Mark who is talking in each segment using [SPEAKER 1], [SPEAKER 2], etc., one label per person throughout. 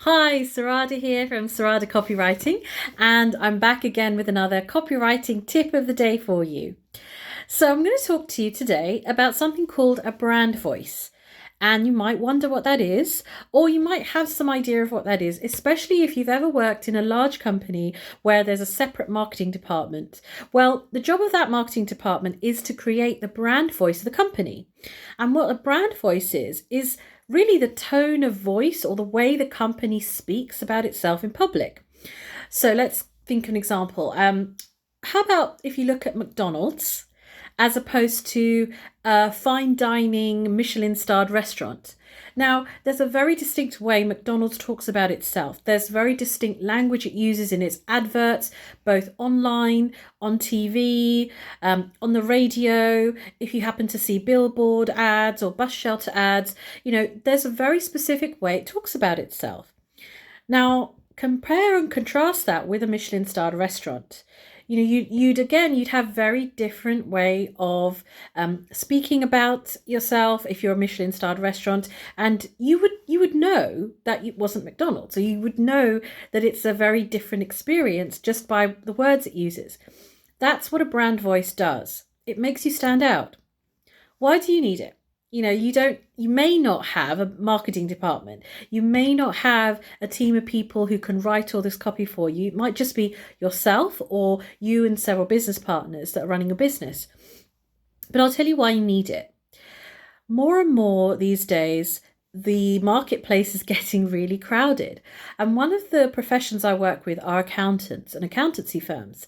[SPEAKER 1] Hi, Sarada here from Sarada Copywriting, and I'm back again with another copywriting tip of the day for you. So, I'm going to talk to you today about something called a brand voice. And you might wonder what that is, or you might have some idea of what that is, especially if you've ever worked in a large company where there's a separate marketing department. Well, the job of that marketing department is to create the brand voice of the company. And what a brand voice is really the tone of voice or the way the company speaks about itself in public. So let's think of an example. How about if you look at McDonald's as opposed to a fine dining Michelin starred restaurant? Now, there's a very distinct way McDonald's talks about itself. There's very distinct language it uses in its adverts, both online, on TV, on the radio. If you happen to see billboard ads or bus shelter ads, there's a very specific way it talks about itself. Now, compare and contrast that with a Michelin starred restaurant. You'd have very different way of speaking about yourself if you're a Michelin starred restaurant, and you would know that it wasn't McDonald's, so you would know that it's a very different experience just by the words it uses. That's what a brand voice does. It makes you stand out. Why do you need it? You may not have a marketing department. You may not have a team of people who can write all this copy for you. It might just be yourself or you and several business partners that are running a business. But I'll tell you why you need it. More and more these days, the marketplace is getting really crowded. And one of the professions I work with are accountants and accountancy firms.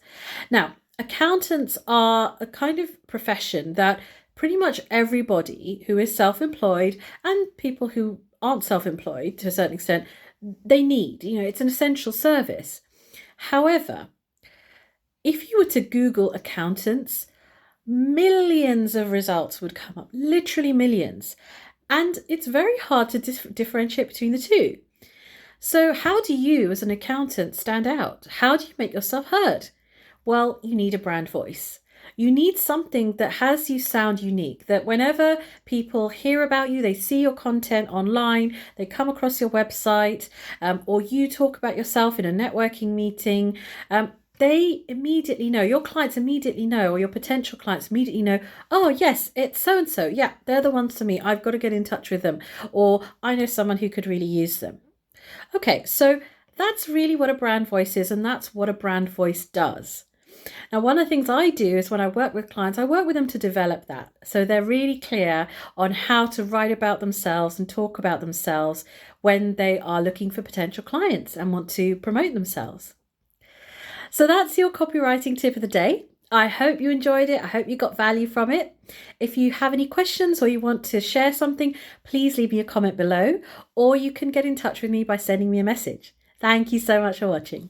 [SPEAKER 1] Now, accountants are a kind of profession that pretty much everybody who is self-employed and people who aren't self-employed to a certain extent, they need. It's an essential service. However, if you were to Google accountants, millions of results would come up, literally millions. And it's very hard to differentiate between the two. So how do you, as an accountant, stand out? How do you make yourself heard? Well, you need a brand voice. You need something that has you sound unique, that whenever people hear about you, they see your content online, they come across your website, or you talk about yourself in a networking meeting, they immediately know, your clients immediately know, or your potential clients immediately know, oh yes, it's so-and-so. Yeah, they're the ones for me. I've got to get in touch with them. Or I know someone who could really use them. Okay, so that's really what a brand voice is, and that's what a brand voice does. Now, one of the things I do is when I work with clients, I work with them to develop that. So they're really clear on how to write about themselves and talk about themselves when they are looking for potential clients and want to promote themselves. So that's your copywriting tip of the day. I hope you enjoyed it. I hope you got value from it. If you have any questions or you want to share something, please leave me a comment below, or you can get in touch with me by sending me a message. Thank you so much for watching.